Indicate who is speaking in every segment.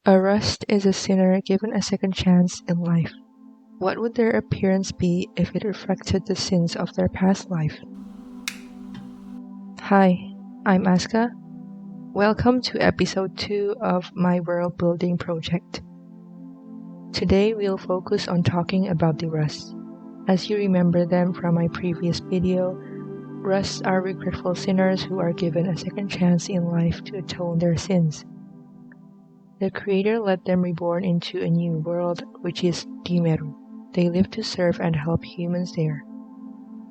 Speaker 1: A rust is a sinner given a second chance in life. What would their appearance be if it reflected the sins of their past life? Hi, I'm Aska. Welcome to episode 2 of my Worldbuilding project. Today we'll focus on talking about the rusts. As you remember them from my previous video, rusts are regretful sinners who are given a second chance in life to atone their sins. The Creator let them reborn into a new world, which is Dimeru. They live to serve and help humans there.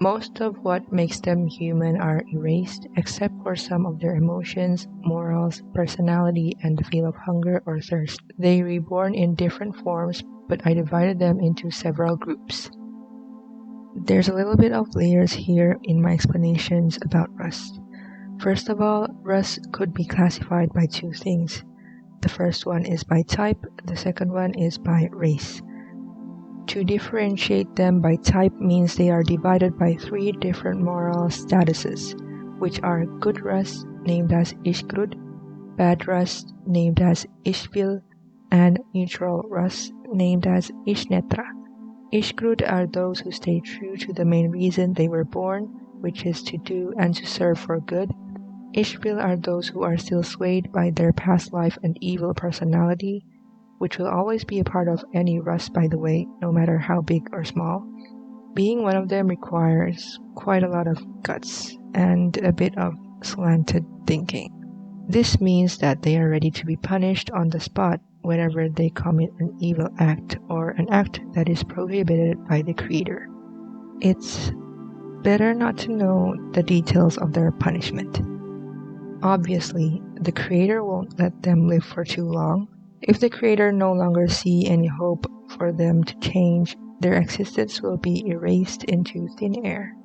Speaker 1: Most of what makes them human are erased, except for some of their emotions, morals, personality, and the feel of hunger or thirst. They reborn in different forms, but I divided them into several groups. There's a little bit of layers here in my explanations about rust. First of all, rust could be classified by two things. The first one is by type, the second one is by race. To differentiate them by type means they are divided by three different moral statuses, which are good rust, named as Ishgrud, bad rust, named as Ishvil, and neutral rust, named as Ishnetra. Ishgrud are those who stay true to the main reason they were born, which is to do and to serve for good. Ishvil are those who are still swayed by their past life and evil personality, which will always be a part of any rust, by the way, no matter how big or small. Being one of them requires quite a lot of guts and a bit of slanted thinking. This means that they are ready to be punished on the spot whenever they commit an evil act or an act that is prohibited by the Creator. It's better not to know the details of their punishment. Obviously, the Creator won't let them live for too long. If the Creator no longer sees any hope for them to change, their existence will be erased into thin air.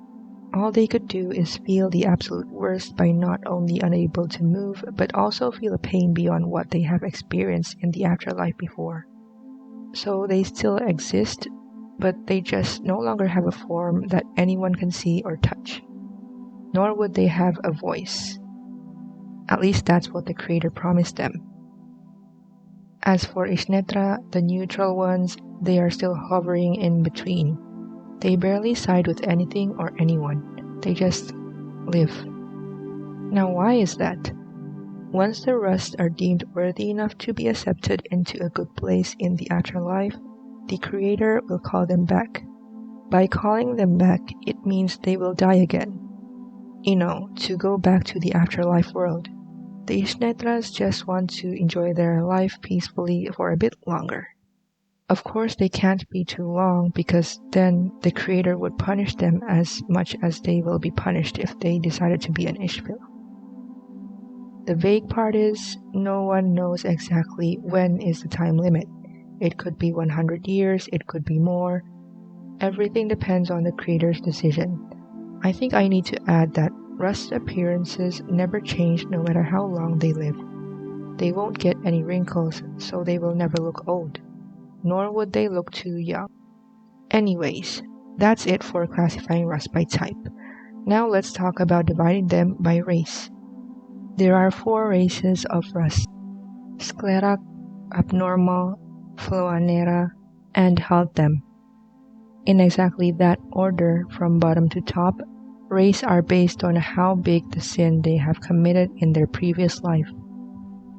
Speaker 1: All they could do is feel the absolute worst by not only unable to move, but also feel a pain beyond what they have experienced in the afterlife before. So they still exist, but they just no longer have a form that anyone can see or touch. Nor would they have a voice. At least that's what the Creator promised them. As for Ishnetra, the neutral ones, they are still hovering in between. They barely side with anything or anyone. They just live. Now why is that? Once the rusts are deemed worthy enough to be accepted into a good place in the afterlife, the Creator will call them back. By calling them back, it means they will die again. To go back to the afterlife world. The Ishnetras just want to enjoy their life peacefully for a bit longer. Of course, they can't be too long because then the Creator would punish them as much as they will be punished if they decided to be an Ishvil. The vague part is, no one knows exactly when is the time limit. It could be 100 years, it could be more. Everything depends on the Creator's decision. I think I need to add that rust appearances never change no matter how long they live. They won't get any wrinkles, so they will never look old. Nor would they look too young. Anyways, that's it for classifying rust by type. Now let's talk about dividing them by race. There are 4 races of rust: Sclerak, Abnormal, Floanera, and Haltem. In exactly that order from bottom to top, race are based on how big the sin they have committed in their previous life.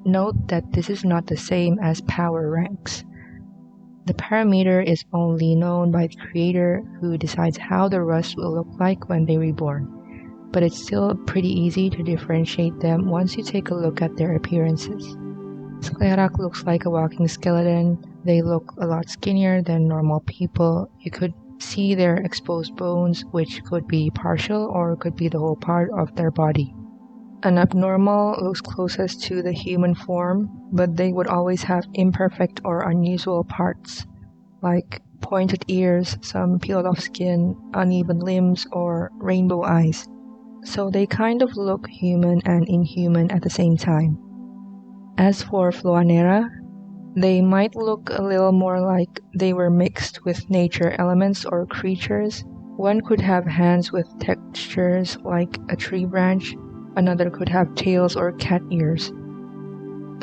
Speaker 1: Note that this is not the same as power ranks. The parameter is only known by the Creator, who decides how the rust will look like when they reborn, but it's still pretty easy to differentiate them once you take a look at their appearances. Sclerak looks like a walking skeleton. They look a lot skinnier than normal people. You could see their exposed bones, which could be partial or could be the whole part of their body. An abnormal looks closest to the human form, but they would always have imperfect or unusual parts, like pointed ears, some peeled off skin, uneven limbs, or rainbow eyes. So they kind of look human and inhuman at the same time. As for Floanera, they might look a little more like they were mixed with nature elements or creatures. One could have hands with textures like a tree branch, another could have tails or cat ears.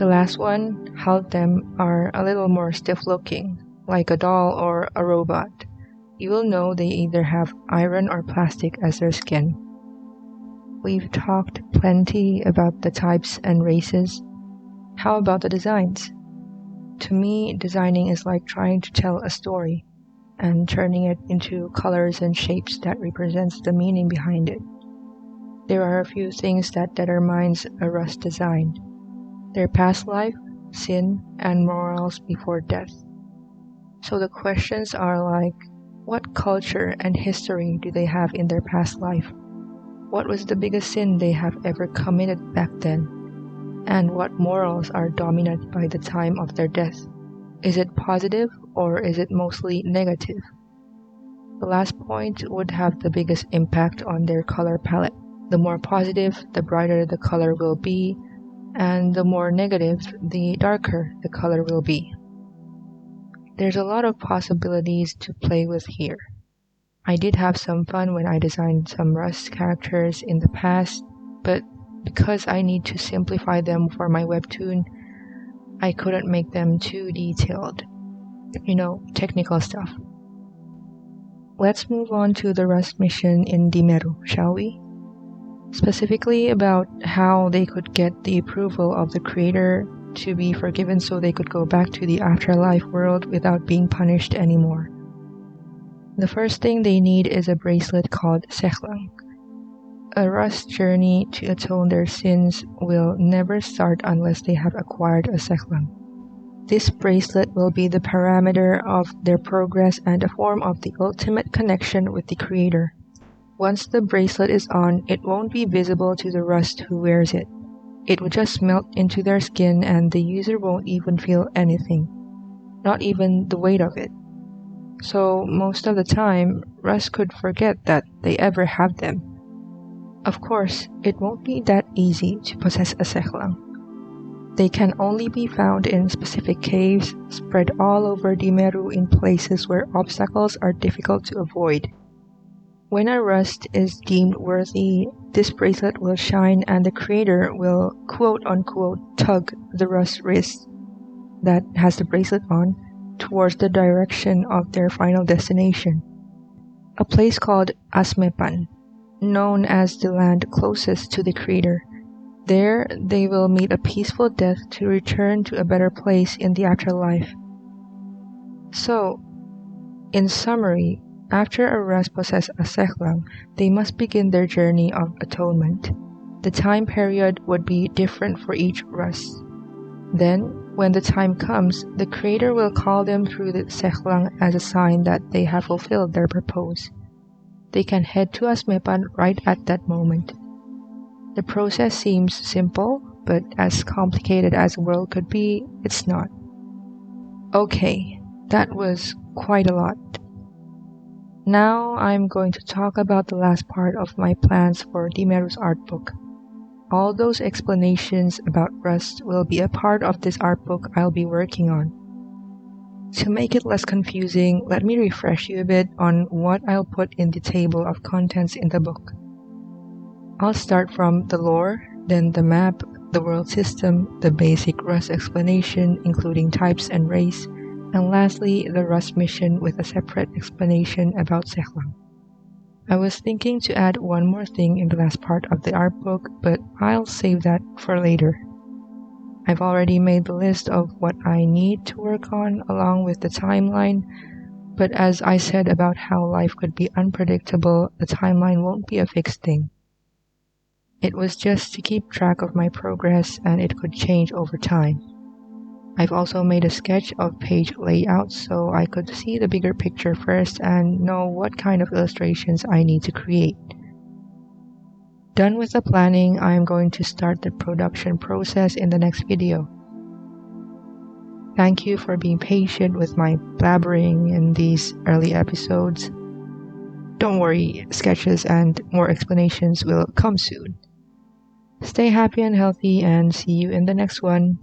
Speaker 1: The last one, half of them are a little more stiff-looking, like a doll or a robot. You will know they either have iron or plastic as their skin. We've talked plenty about the types and races. How about the designs? To me, designing is like trying to tell a story and turning it into colors and shapes that represents the meaning behind it. There are a few things that determines a rust design: their past life, sin, and morals before death. So the questions are like, what culture and history do they have in their past life? What was the biggest sin they have ever committed back then? And what morals are dominant by the time of their death? Is it positive or is it mostly negative? The last point would have the biggest impact on their color palette. The more positive, the brighter the color will be, and the more negative, the darker the color will be. There's a lot of possibilities to play with here. I did have some fun when I designed some Rust characters in the past, but because I need to simplify them for my webtoon, I couldn't make them too detailed. Technical stuff. Let's move on to the Rust mission in Dimeru, shall we? Specifically about how they could get the approval of the creator to be forgiven so they could go back to the afterlife world without being punished anymore. The first thing they need is a bracelet called Seklang. A Rust journey to atone their sins will never start unless they have acquired a Seklang. This bracelet will be the parameter of their progress and a form of the ultimate connection with the creator. Once the bracelet is on, it won't be visible to the Rust who wears it. It will just melt into their skin and the user won't even feel anything, not even the weight of it. So most of the time, Rust could forget that they ever have them. Of course, it won't be that easy to possess a Seklang. They can only be found in specific caves spread all over Dimeru in places where obstacles are difficult to avoid. When a Rust is deemed worthy, this bracelet will shine and the creator will quote-unquote tug the Rust wrist that has the bracelet on towards the direction of their final destination, a place called Asmepan, known as the land closest to the creator. There, they will meet a peaceful death to return to a better place in the afterlife. So, in summary, after a Rust possesses a Seklang, they must begin their journey of atonement. The time period would be different for each Rust. Then, when the time comes, the creator will call them through the Seklang as a sign that they have fulfilled their purpose. They can head to Asmepan right at that moment. The process seems simple, but as complicated as the world could be, it's not. Okay, that was quite a lot. Now I'm going to talk about the last part of my plans for Dimeru's art book. All those explanations about Rust will be a part of this art book I'll be working on. To make it less confusing, let me refresh you a bit on what I'll put in the table of contents in the book. I'll start from the lore, then the map, the world system, the basic Rust explanation including types and race, and lastly the Rust mission with a separate explanation about Seklang. I was thinking to add one more thing in the last part of the art book, but I'll save that for later. I've already made the list of what I need to work on along with the timeline, but as I said about how life could be unpredictable, the timeline won't be a fixed thing. It was just to keep track of my progress and it could change over time. I've also made a sketch of page layout so I could see the bigger picture first and know what kind of illustrations I need to create. Done with the planning, I am going to start the production process in the next video. Thank you for being patient with my blabbering in these early episodes. Don't worry, sketches and more explanations will come soon. Stay happy and healthy and see you in the next one.